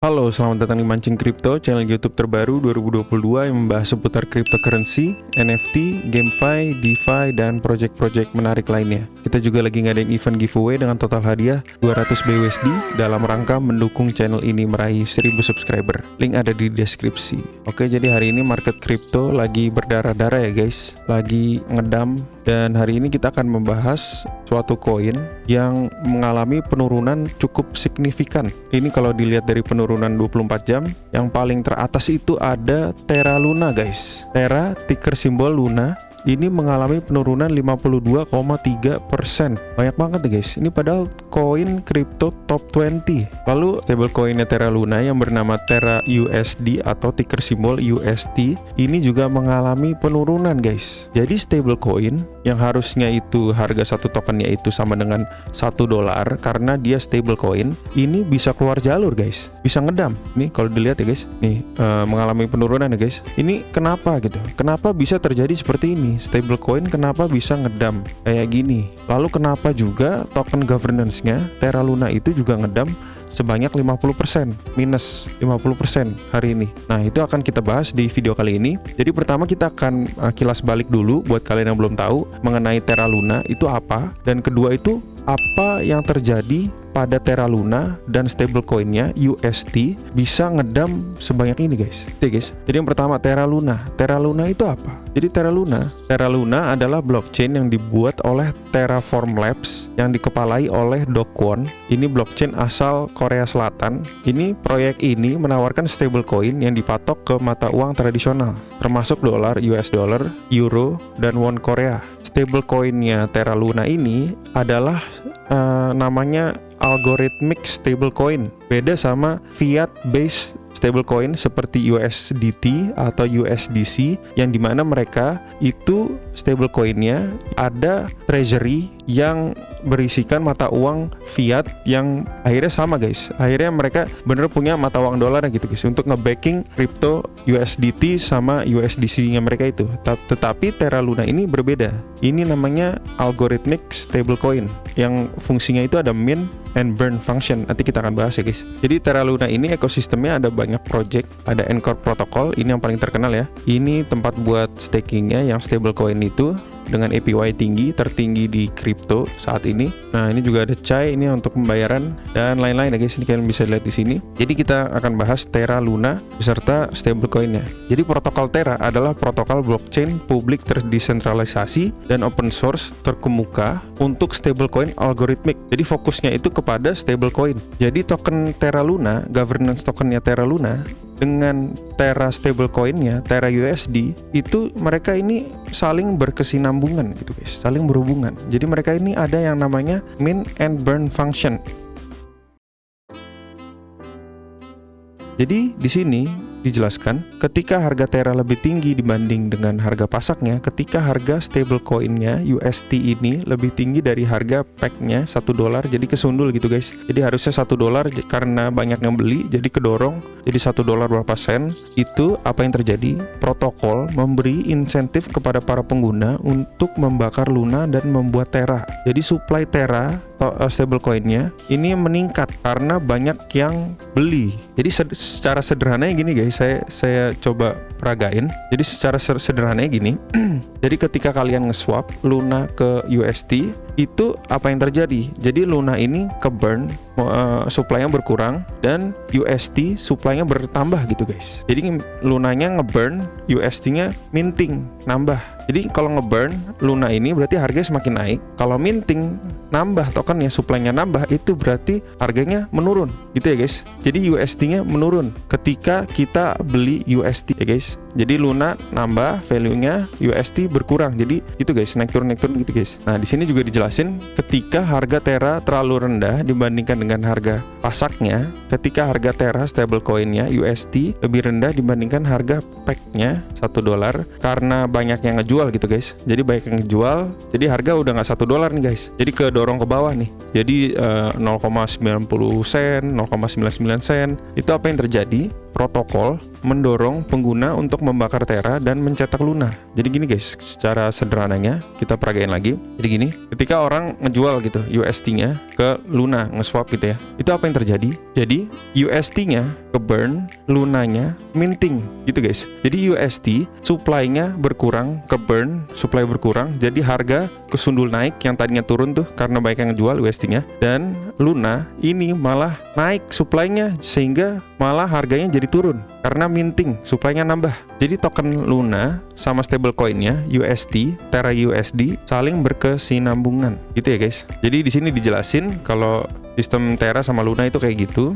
Halo, selamat datang di Mancing Kripto, channel YouTube terbaru 2022 yang membahas seputar cryptocurrency, NFT, GameFi, DeFi, dan project-project menarik lainnya. Kita juga lagi ngadain event giveaway dengan total hadiah 200 BUSD dalam rangka mendukung channel ini meraih 1000 subscriber. Link ada di deskripsi. Oke, jadi hari ini market kripto lagi berdarah-darah ya guys, lagi ngedam. Dan hari ini kita akan membahas suatu koin yang mengalami penurunan cukup signifikan. Ini kalau dilihat dari penurunan 24 jam, yang paling teratas itu ada Terra Luna guys. Terra, ticker simbol Luna, ini mengalami penurunan 52,3%. Banyak banget ya guys. Ini padahal koin kripto top 20. Lalu stable koinnya Terra Luna yang bernama Terra USD atau ticker simbol UST ini juga mengalami penurunan guys. Jadi stable coin yang harusnya itu harga satu tokennya itu sama dengan $1 karena dia stable coin, ini bisa keluar jalur guys. Bisa ngedam. Nih kalau dilihat ya guys. Nih mengalami penurunan ya guys. Ini kenapa gitu? Kenapa bisa terjadi seperti ini? Stablecoin kenapa bisa ngedam kayak gini? Lalu kenapa juga token governance-nya Terra Luna itu juga ngedam sebanyak 50%, minus 50% hari ini. Nah, itu akan kita bahas di video kali ini. Jadi pertama kita akan kilas balik dulu buat kalian yang belum tahu mengenai Terra Luna itu apa, dan kedua itu apa yang terjadi pada Terra Luna dan stablecoinnya UST bisa ngedam sebanyak ini guys. Oke guys. Jadi yang pertama Terra Luna. Terra Luna itu apa? Jadi Terra Luna adalah blockchain yang dibuat oleh Terraform Labs yang dikepalai oleh Do Kwon. Ini blockchain asal Korea Selatan. Ini proyek ini menawarkan stablecoin yang dipatok ke mata uang tradisional, termasuk dolar, US dollar, euro, dan won Korea. Stablecoinnya Terra Luna ini adalah namanya algorithmic stablecoin. Beda sama fiat based stablecoin seperti USDT atau USDC yang dimana mereka itu stablecoinnya ada treasury yang berisikan mata uang fiat yang akhirnya sama guys. Akhirnya mereka bener punya mata uang dolar gitu guys untuk nge-backing crypto USDT sama USDC-nya mereka itu. Tetapi Terra Luna ini berbeda. Ini namanya algorithmic stablecoin yang fungsinya itu ada mint and burn function. Nanti kita akan bahas ya guys. Jadi Terra Luna ini ekosistemnya ada banyak project. Ada Anchor Protocol, ini yang paling terkenal ya. Ini tempat buat stakingnya yang stablecoin itu dengan APY tinggi, tertinggi di kripto saat ini. Nah, ini juga ada Chai ini untuk pembayaran dan lain-lain ya guys. Ini kalian bisa lihat di sini. Jadi kita akan bahas Terra Luna beserta stablecoinnya. Jadi protokol Terra adalah protokol blockchain publik terdesentralisasi dan open source terkemuka untuk stablecoin algoritmik. Jadi fokusnya itu kepada stablecoin. Jadi token Terra Luna, governance tokennya Terra Luna dengan Terra stablecoinnya Terra USD itu mereka ini saling berkesinambungan gitu guys, saling berhubungan. Jadi mereka ini ada yang namanya mint and burn function. Jadi di sini dijelaskan ketika harga Terra lebih tinggi dibanding dengan harga pasaknya, ketika harga stablecoinnya UST ini lebih tinggi dari harga packnya $1, jadi kesundul gitu guys. Jadi harusnya $1 karena banyak yang beli, jadi kedorong jadi $1 berapa sen. Itu apa yang terjadi? Protokol memberi insentif kepada para pengguna untuk membakar Luna dan membuat Terra. Jadi supply Terra stablecoinnya ini meningkat karena banyak yang beli. Jadi secara sederhananya gini guys, saya coba peragain. Jadi secara sederhananya gini. Jadi ketika kalian nge-swap Luna ke UST, itu apa yang terjadi? Jadi Luna ini ke burn, supply-nya berkurang, dan UST supply-nya bertambah gitu guys. Jadi Lunanya nge-burn, UST-nya minting, nambah. Jadi kalau nge-burn Luna ini berarti harganya semakin naik. Kalau minting nambah tokennya, supply-nya nambah, itu berarti harganya menurun gitu ya guys. Jadi UST-nya menurun ketika kita beli UST ya guys. Jadi Luna nambah, value-nya UST berkurang. Jadi itu guys, naik turun gitu guys. Nah, di sini juga dijelasin ketika harga Terra terlalu rendah dibandingkan dengan harga pasaknya, ketika harga Terra stablecoin-nya UST lebih rendah dibandingkan harga pack-nya $1 karena banyak yang ngejual gitu guys. Jadi banyak yang ngejual, jadi harga udah nggak $1 nih guys. Jadi kedorong ke bawah nih. Jadi 0,90 sen, 0,99 sen. Itu apa yang terjadi? protokol mendorong pengguna untuk membakar Terra dan mencetak Luna. Jadi gini guys, secara sederhananya kita peragain lagi. Jadi gini, ketika orang ngejual gitu UST-nya ke Luna, nge-swap gitu ya, itu apa yang terjadi? Jadi UST-nya ke burn, Lunanya minting gitu guys. Jadi UST supply-nya berkurang, ke burn, supply berkurang, jadi harga kesundul naik yang tadinya turun tuh karena banyak yang ngejual UST-nya, dan Luna ini malah naik supply-nya sehingga malah harganya jadi turun karena minting, supply-nya nambah. Jadi token Luna sama stablecoin-nya UST, Terra USD saling berkesinambungan gitu ya guys. Jadi di sini dijelasin kalau sistem Terra sama Luna itu kayak gitu.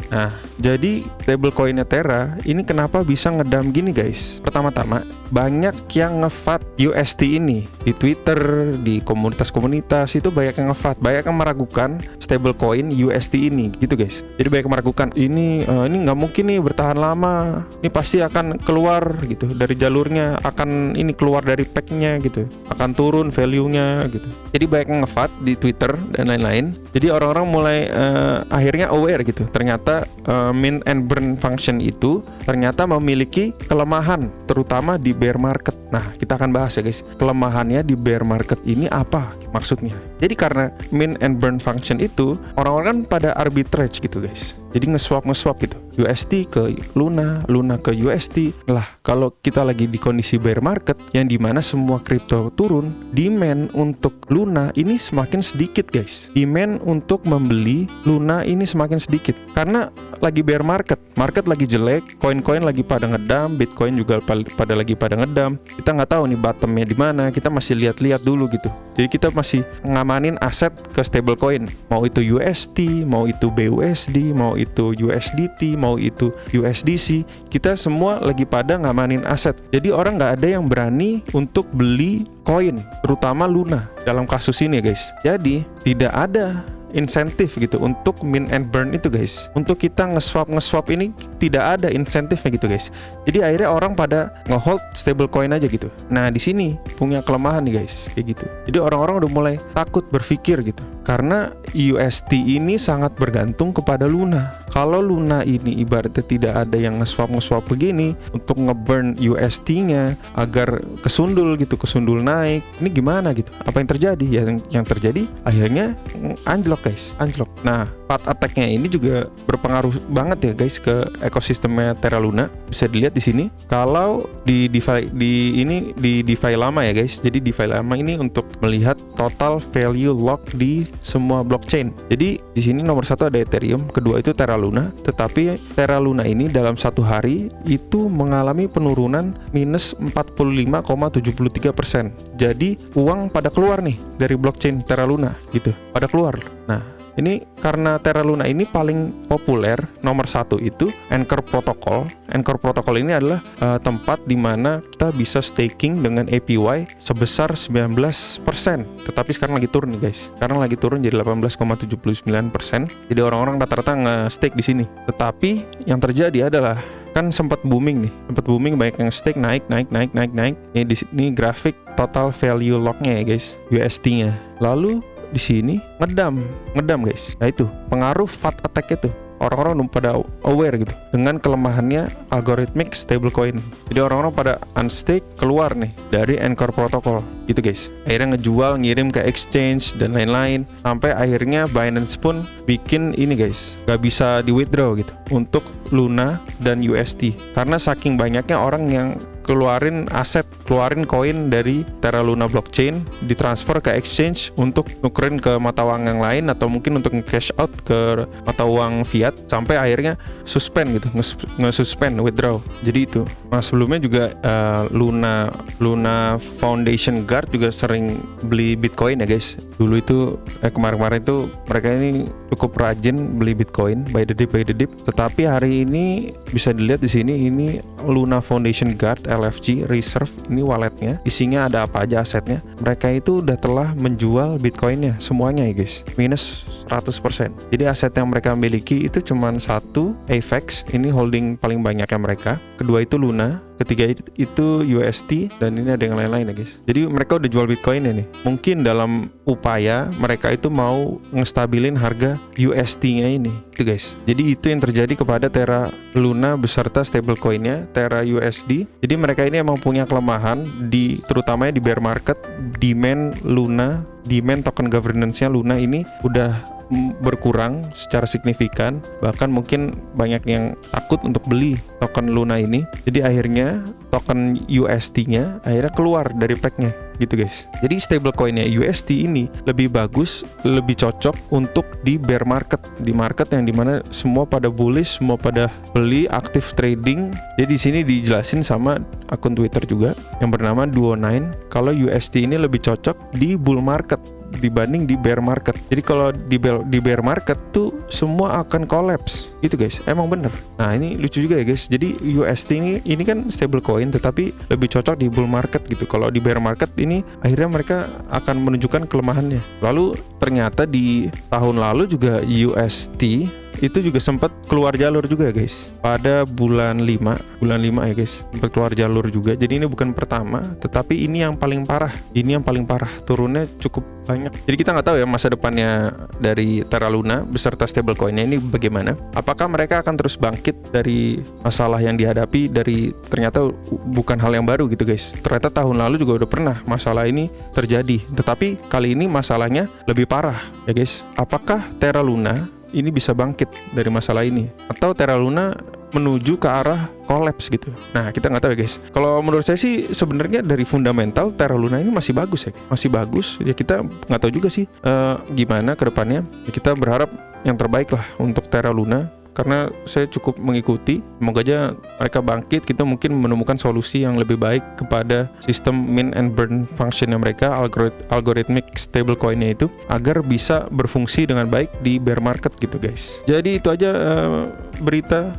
Nah, jadi stablecoin-nya Terra ini kenapa bisa ngedam gini guys? Pertama-tama, banyak yang nge-FAT UST ini di Twitter, di komunitas-komunitas itu banyak yang nge-FAT, banyak yang meragukan stablecoin UST ini gitu guys. Jadi banyak yang meragukan ini nggak mungkin nih bertahan lama, ini pasti akan keluar gitu dari jalurnya, akan ini keluar dari pack-nya gitu, akan turun value-nya gitu. Jadi banyak yang nge-FAT di Twitter dan lain-lain. Jadi orang-orang mulai akhirnya aware gitu. Ternyata mint and burn function itu ternyata memiliki kelemahan, terutama di bear market. Nah, kita akan bahas ya guys, kelemahannya di bear market ini apa maksudnya. Jadi karena mint and burn function itu orang-orang kan pada arbitrage gitu guys. Jadi nge-swap gitu, USD ke Luna, Luna ke USD. Lah, kalau kita lagi di kondisi bear market yang dimana semua kripto turun, demand untuk Luna ini semakin sedikit guys. Demand untuk membeli Luna ini semakin sedikit karena lagi bear market, market lagi jelek, koin-koin lagi pada ngedam, Bitcoin juga pada lagi pada ngedam. Kita nggak tahu nih bottomnya di mana, kita masih lihat-lihat dulu gitu. Jadi kita masih ngamanin aset ke stablecoin, mau itu UST, mau itu BUSD, mau itu USDT, mau itu USDC, kita semua lagi pada ngamanin aset. Jadi orang nggak ada yang berani untuk beli koin, terutama Luna dalam kasus ini guys. Jadi tidak ada insentif gitu untuk mint and burn itu guys. Untuk kita nge-swap ini tidak ada insentifnya gitu guys. Jadi akhirnya orang pada nge-hold stablecoin aja gitu. Nah, di sini punya kelemahan nih guys, kayak gitu. Jadi orang-orang udah mulai takut berpikir gitu. Karena UST ini sangat bergantung kepada Luna. Kalau Luna ini ibaratnya tidak ada yang nge-swap begini untuk nge-burn UST-nya agar kesundul naik, ini gimana gitu? Apa yang terjadi? Yang terjadi akhirnya anjlok guys, anjlok. Nah, path attack-nya ini juga berpengaruh banget ya guys ke ekosistemnya Terra Luna. Bisa dilihat di sini. Kalau di DeFi lama ya guys. Jadi DeFi lama ini untuk melihat total value lock di semua blockchain. Jadi di sini nomor 1 ada Ethereum, kedua itu Terra Luna. Tetapi Terra Luna ini dalam satu hari itu mengalami penurunan minus 45,73%. Jadi uang pada keluar nih dari blockchain Terra Luna gitu, pada keluar. Nah, ini karena Terra Luna ini paling populer, nomor 1 itu Anchor Protocol. Anchor Protocol ini adalah tempat di mana kita bisa staking dengan APY sebesar 19%. Tetapi sekarang lagi turun nih guys. Sekarang lagi turun jadi 18,79%. Jadi orang-orang rata-rata nge-stake di sini. Tetapi yang terjadi adalah kan sempat booming nih, banyak yang stake naik. Ini di sini grafik total value lock-nya ya guys, UST-nya. Lalu di sini ngedam guys. Nah, itu pengaruh FAT attack itu. Orang-orang udah pada aware gitu dengan kelemahannya algorithmic stablecoin. Jadi orang-orang pada unstake keluar nih dari Anchor Protocol gitu guys. Akhirnya ngejual, ngirim ke exchange dan lain-lain, sampai akhirnya Binance pun bikin ini guys, gak bisa di withdraw gitu untuk Luna dan UST karena saking banyaknya orang yang keluarin koin dari Terra Luna blockchain, ditransfer ke exchange untuk nukerin ke mata uang yang lain atau mungkin untuk cash out ke mata uang fiat, sampai akhirnya suspend gitu, nge-suspend withdraw. Jadi itu. Nah, sebelumnya juga Luna Foundation Guard juga sering beli Bitcoin ya guys. Dulu itu kemarin-kemarin itu mereka ini cukup rajin beli Bitcoin by the dip. Tetapi hari ini bisa dilihat di sini, ini Luna Foundation Guard LFG Reserve, ini walletnya, isinya ada apa aja asetnya. Mereka itu telah menjual Bitcoinnya semuanya ya guys, minus 100%. Jadi aset yang mereka miliki itu cuma satu, AVAX, ini holding paling banyaknya mereka. Kedua itu Luna, ketiga itu UST, dan ini ada yang lain-lain ya guys. Jadi mereka udah jual Bitcoin ini. Mungkin dalam upaya mereka itu mau ngestabilin harga UST-nya ini. Itu guys. Jadi itu yang terjadi kepada Terra Luna beserta stablecoin-nya Terra USD. Jadi mereka ini emang punya kelemahan terutamanya di bear market. Demand token governance-nya Luna ini udah berkurang secara signifikan, bahkan mungkin banyak yang takut untuk beli token Luna ini. Jadi akhirnya token UST-nya akhirnya keluar dari pack-nya gitu guys. Jadi stablecoin-nya UST ini lebih bagus, lebih cocok untuk di bear market, di market yang dimana semua pada bullish, semua pada beli, aktif trading. Jadi di sini dijelasin sama akun Twitter juga yang bernama Duo9 kalau UST ini lebih cocok di bull market dibanding di bear market. Jadi kalau di bear market tuh semua akan collapse gitu guys. Emang bener. Nah ini lucu juga ya guys. Jadi UST ini kan stablecoin tetapi lebih cocok di bull market gitu. Kalau di bear market ini akhirnya mereka akan menunjukkan kelemahannya. Lalu ternyata di tahun lalu juga UST itu juga sempat keluar jalur juga guys. Pada bulan 5 ya guys, sempat keluar jalur juga. Jadi ini bukan pertama, tetapi ini yang paling parah. Ini yang paling parah, turunnya cukup banyak. Jadi kita nggak tahu ya masa depannya dari Terra Luna beserta stablecoinnya ini bagaimana. Apakah mereka akan terus bangkit dari masalah yang dihadapi, dari ternyata bukan hal yang baru gitu guys. Ternyata tahun lalu juga udah pernah masalah ini terjadi, tetapi kali ini masalahnya lebih parah ya guys. Apakah Terra Luna ini bisa bangkit dari masalah ini, atau Terra Luna menuju ke arah collapse gitu? Nah kita nggak tahu ya guys. Kalau menurut saya sih sebenarnya dari fundamental Terra Luna ini masih bagus ya, masih bagus ya. Kita nggak tahu juga sih gimana ke depannya ya. Kita berharap yang terbaik lah untuk Terra Luna, karena saya cukup mengikuti. Semoga aja mereka bangkit, kita mungkin menemukan solusi yang lebih baik kepada sistem mint and burn functionnya mereka, algorithmic stablecoinnya itu, agar bisa berfungsi dengan baik di bear market gitu guys. Jadi itu aja berita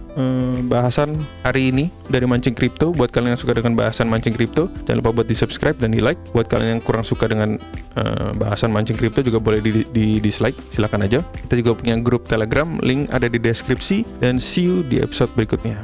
bahasan hari ini dari Mancing Crypto. Buat kalian yang suka dengan bahasan Mancing Crypto, jangan lupa buat di subscribe dan di like. Buat kalian yang kurang suka dengan bahasan Mancing Crypto juga boleh di dislike, silakan aja. Kita juga punya grup Telegram, link ada di deskripsi. Dan see you di episode berikutnya.